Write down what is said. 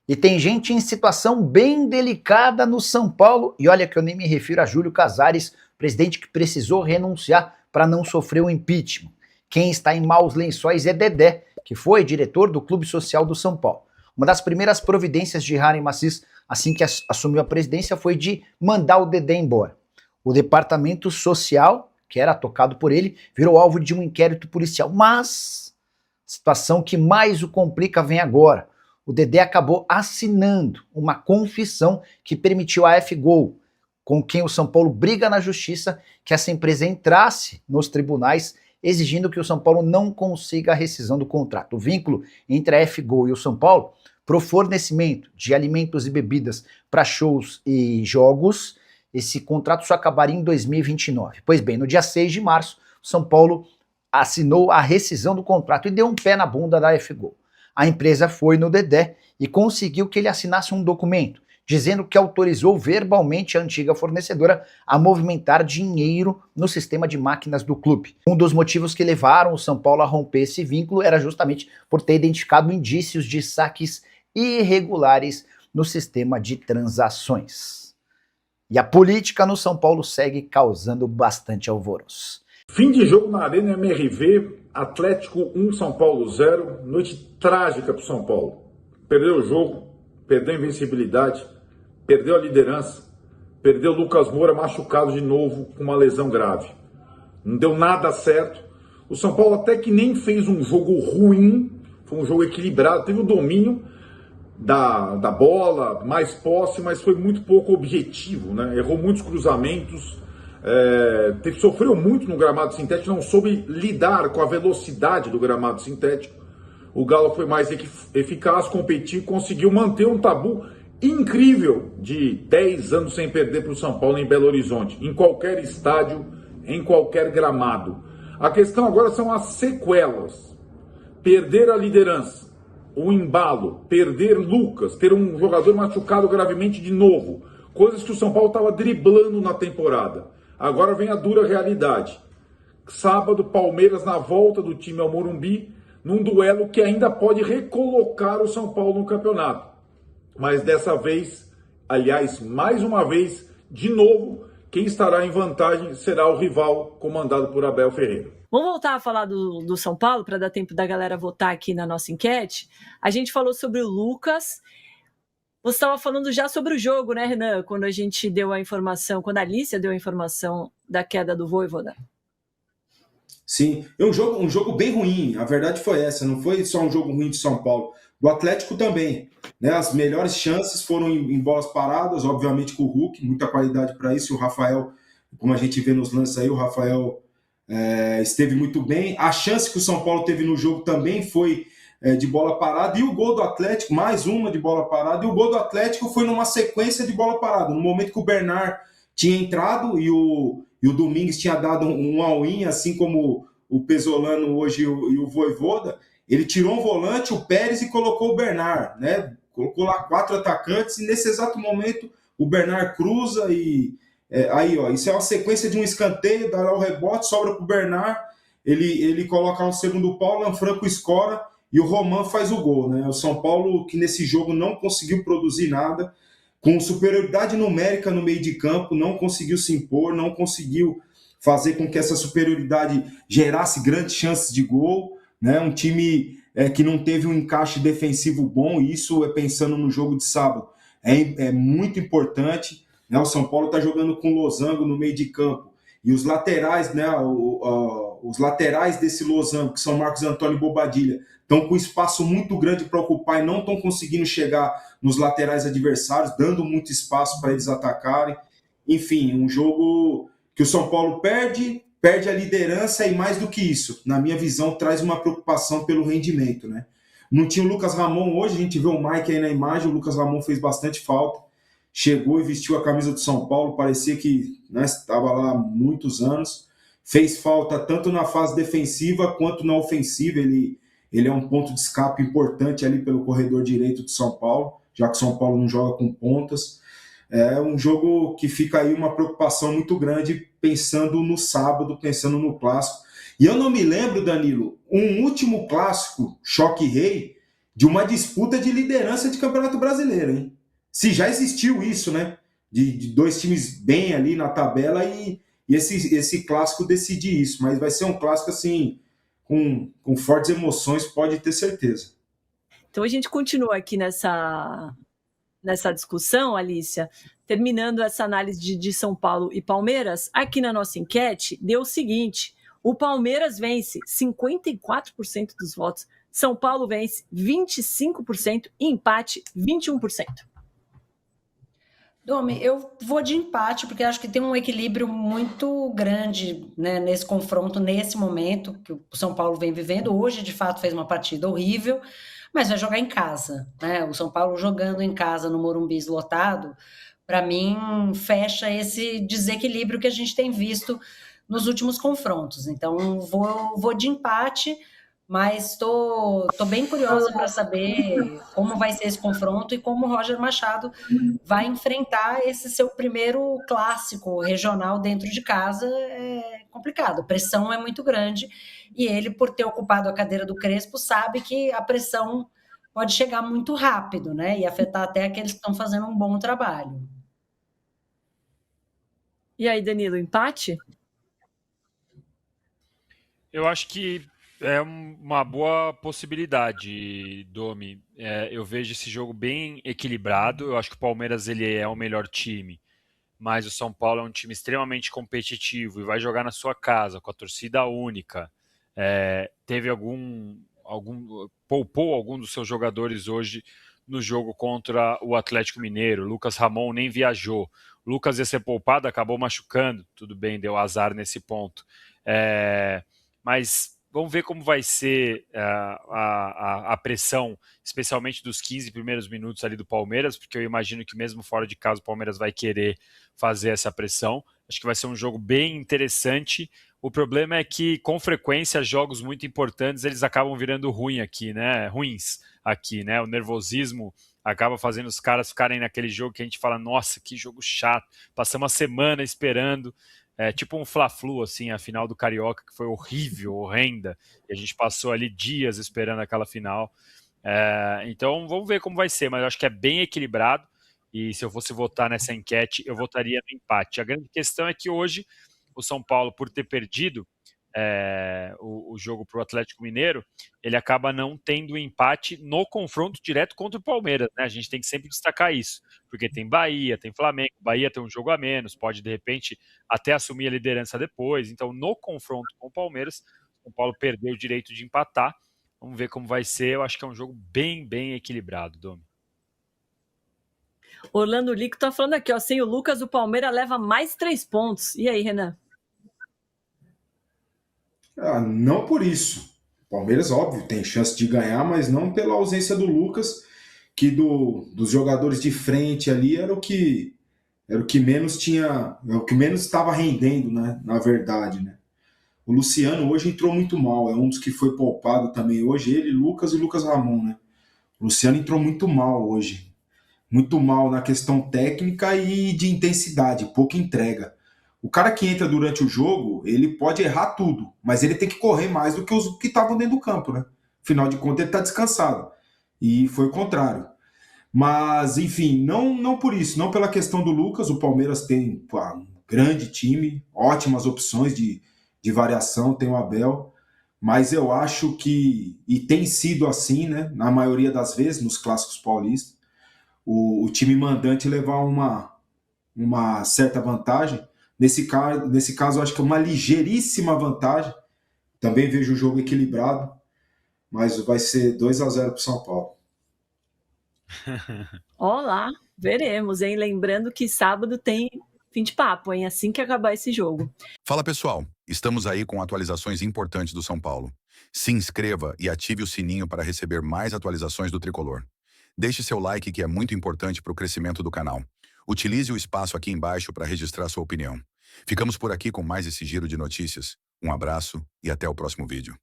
E tem gente em situação bem delicada no São Paulo, e olha que eu nem me refiro a Júlio Casares, presidente que precisou renunciar para não sofrer o impeachment. Quem está em maus lençóis é Dedé, que foi diretor do Clube Social do São Paulo. Uma das primeiras providências de Harry Macis, assim que assumiu a presidência, foi de mandar o Dedé embora. O departamento social, que era tocado por ele, virou alvo de um inquérito policial. Mas a situação que mais o complica vem agora. O Dedé acabou assinando uma confissão que permitiu à F-Gol, com quem o São Paulo briga na justiça, que essa empresa entrasse nos tribunais exigindo que o São Paulo não consiga a rescisão do contrato. O vínculo entre a F-Gol e o São Paulo para o fornecimento de alimentos e bebidas para shows e jogos, esse contrato só acabaria em 2029. Pois bem, no dia 6 de março, o São Paulo assinou a rescisão do contrato e deu um pé na bunda da F-Gol. A empresa foi no Dedé e conseguiu que ele assinasse um documento dizendo que autorizou verbalmente a antiga fornecedora a movimentar dinheiro no sistema de máquinas do clube. Um dos motivos que levaram o São Paulo a romper esse vínculo era justamente por ter identificado indícios de saques irregulares no sistema de transações. E a política no São Paulo segue causando bastante alvoroço. Fim de jogo na Arena MRV, Atlético 1, São Paulo 0, noite trágica para o São Paulo. Perdeu o jogo, perdeu a invencibilidade, perdeu a liderança, perdeu o Lucas Moura machucado de novo com uma lesão grave. Não deu nada certo. O São Paulo até que nem fez um jogo ruim, foi um jogo equilibrado, teve o domínio da bola, mais posse, mas foi muito pouco objetivo, né? Errou muitos cruzamentos, sofreu muito no gramado sintético, não soube lidar com a velocidade do gramado sintético. O Galo foi mais eficaz, competiu, conseguiu manter um tabu incrível de 10 anos sem perder para o São Paulo em Belo Horizonte, em qualquer estádio, em qualquer gramado. A questão agora são as sequelas. Perder a liderança, o embalo, perder Lucas, ter um jogador machucado gravemente de novo, coisas que o São Paulo estava driblando na temporada. Agora vem a dura realidade. Sábado, Palmeiras na volta do time ao Morumbi, num duelo que ainda pode recolocar o São Paulo no campeonato. Mas dessa vez, aliás, mais uma vez, de novo, quem estará em vantagem será o rival comandado por Abel Ferreira. Vamos voltar a falar do São Paulo, para dar tempo da galera votar aqui na nossa enquete. A gente falou sobre o Lucas. Você estava falando já sobre o jogo, né, Renan? Quando a gente deu a informação, quando a Alicia deu a informação da queda do Vojvoda. Sim, é um jogo bem ruim, a verdade foi essa, não foi só um jogo ruim de São Paulo, do Atlético também, né? As melhores chances foram em bolas paradas, obviamente com o Hulk, muita qualidade para isso, e o Rafael, como a gente vê nos lances aí, o Rafael esteve muito bem. A chance que o São Paulo teve no jogo também foi de bola parada, e o gol do Atlético, mais uma de bola parada, e o gol do Atlético foi numa sequência de bola parada, no momento que o Bernard tinha entrado e o Domingues tinha dado um all-in, assim como o Pesolano hoje e o Vojvoda. Ele tirou um volante, o Pérez, e colocou o Bernard, né? Colocou lá 4 atacantes, e nesse exato momento o Bernard cruza e... aí, ó, isso é uma sequência de um escanteio, dá lá o rebote, sobra para o Bernard, ele coloca no segundo pau, o Lanfranco escora e o Roman faz o gol, né? O São Paulo, que nesse jogo não conseguiu produzir nada, com superioridade numérica no meio de campo, não conseguiu se impor, não conseguiu fazer com que essa superioridade gerasse grandes chances de gol, né? Um time que não teve um encaixe defensivo bom, e isso pensando no jogo de sábado, é muito importante, né? O São Paulo está jogando com losango no meio de campo, e os laterais, né? Os laterais desse losango, que são Marcos Antônio e Bobadilha, estão com espaço muito grande para ocupar e não estão conseguindo chegar nos laterais adversários, dando muito espaço para eles atacarem. Enfim, um jogo que o São Paulo perde a liderança, e mais do que isso, na minha visão, traz uma preocupação pelo rendimento, né? Não tinha o Lucas Ramon hoje, a gente vê o Mike aí na imagem, o Lucas Ramon fez bastante falta, chegou e vestiu a camisa do São Paulo, parecia que, né, estava lá há muitos anos, fez falta tanto na fase defensiva quanto na ofensiva. Ele é um ponto de escape importante ali pelo corredor direito do São Paulo, já que o São Paulo não joga com pontas. É um jogo que fica aí uma preocupação muito grande, pensando no sábado, pensando no clássico. E eu não me lembro, Danilo, um último clássico, Choque Rei, de uma disputa de liderança de Campeonato Brasileiro, hein? Se já existiu isso, né? De dois times bem ali na tabela e esse clássico decidir isso. Mas vai ser um clássico, assim, com fortes emoções, pode ter certeza. Então a gente continua aqui nessa discussão, Alícia, terminando essa análise de São Paulo e Palmeiras. Aqui na nossa enquete deu o seguinte: o Palmeiras vence 54% dos votos, São Paulo vence 25% e empate 21%. Domi, eu vou de empate, porque acho que tem um equilíbrio muito grande, né, nesse confronto, nesse momento que o São Paulo vem vivendo. Hoje, de fato, fez uma partida horrível, mas vai jogar em casa, né? O São Paulo jogando em casa no Morumbi lotado, para mim, fecha esse desequilíbrio que a gente tem visto nos últimos confrontos. Então, vou de empate, mas estou bem curiosa para saber como vai ser esse confronto e como o Roger Machado vai enfrentar esse seu primeiro clássico regional dentro de casa. É complicado, a pressão é muito grande e ele, por ter ocupado a cadeira do Crespo, sabe que a pressão pode chegar muito rápido, né, e afetar até aqueles que estão fazendo um bom trabalho. E aí, Danilo, empate? Eu acho que é uma boa possibilidade, Domi. Eu vejo esse jogo bem equilibrado. Eu acho que o Palmeiras ele é o melhor time, mas o São Paulo é um time extremamente competitivo e vai jogar na sua casa, com a torcida única. Teve poupou algum dos seus jogadores hoje no jogo contra o Atlético Mineiro. Lucas Ramon nem viajou. Lucas ia ser poupado, acabou machucando. Tudo bem, deu azar nesse ponto. Mas vamos ver como vai ser a pressão, especialmente dos 15 primeiros minutos ali do Palmeiras, porque eu imagino que mesmo fora de casa o Palmeiras vai querer fazer essa pressão. Acho que vai ser um jogo bem interessante. O problema é que, com frequência, jogos muito importantes eles acabam virando ruins aqui, né? O nervosismo acaba fazendo os caras ficarem naquele jogo que a gente fala, nossa, que jogo chato. Passamos uma semana esperando. Tipo um Fla-Flu, assim, a final do Carioca, que foi horrível, horrenda, e a gente passou ali dias esperando aquela final. Então, vamos ver como vai ser, mas eu acho que é bem equilibrado, e se eu fosse votar nessa enquete, eu votaria no empate. A grande questão é que hoje, o São Paulo, por ter perdido o jogo para o Atlético Mineiro, ele acaba não tendo empate no confronto direto contra o Palmeiras, né? A gente tem que sempre destacar isso, porque tem Bahia, tem Flamengo, Bahia tem um jogo a menos, pode de repente até assumir a liderança depois. Então, no confronto com o Palmeiras, o São Paulo perdeu o direito de empatar. Vamos ver como vai ser. Eu acho que é um jogo bem, bem equilibrado, Domi. Orlando Lico tá falando aqui, ó, sem o Lucas, o Palmeiras leva mais 3 pontos. E aí, Renan? Não por isso. O Palmeiras, óbvio, tem chance de ganhar, mas não pela ausência do Lucas, que dos jogadores de frente ali era o que menos tinha, o que menos estava rendendo, né? Na verdade, né? O Luciano hoje entrou muito mal, é um dos que foi poupado também hoje, ele, Lucas e Lucas Ramon, né? O Luciano entrou muito mal hoje, muito mal na questão técnica e de intensidade, pouca entrega. O cara que entra durante o jogo, ele pode errar tudo, mas ele tem que correr mais do que os que estavam dentro do campo, né? Afinal de contas, ele está descansado. E foi o contrário. Mas, enfim, não por isso, não pela questão do Lucas. O Palmeiras tem um grande time, ótimas opções de variação, tem o Abel, mas eu acho que, e tem sido assim, né? Na maioria das vezes, nos clássicos paulistas, o time mandante levar uma certa vantagem. Nesse caso, eu acho que é uma ligeiríssima vantagem. Também vejo o jogo equilibrado, mas vai ser 2-0 para o São Paulo. Olá, veremos, hein? Lembrando que sábado tem fim de papo, hein? Assim que acabar esse jogo. Fala, pessoal. Estamos aí com atualizações importantes do São Paulo. Se inscreva e ative o sininho para receber mais atualizações do Tricolor. Deixe seu like, que é muito importante para o crescimento do canal. Utilize o espaço aqui embaixo para registrar sua opinião. Ficamos por aqui com mais esse giro de notícias. Um abraço e até o próximo vídeo.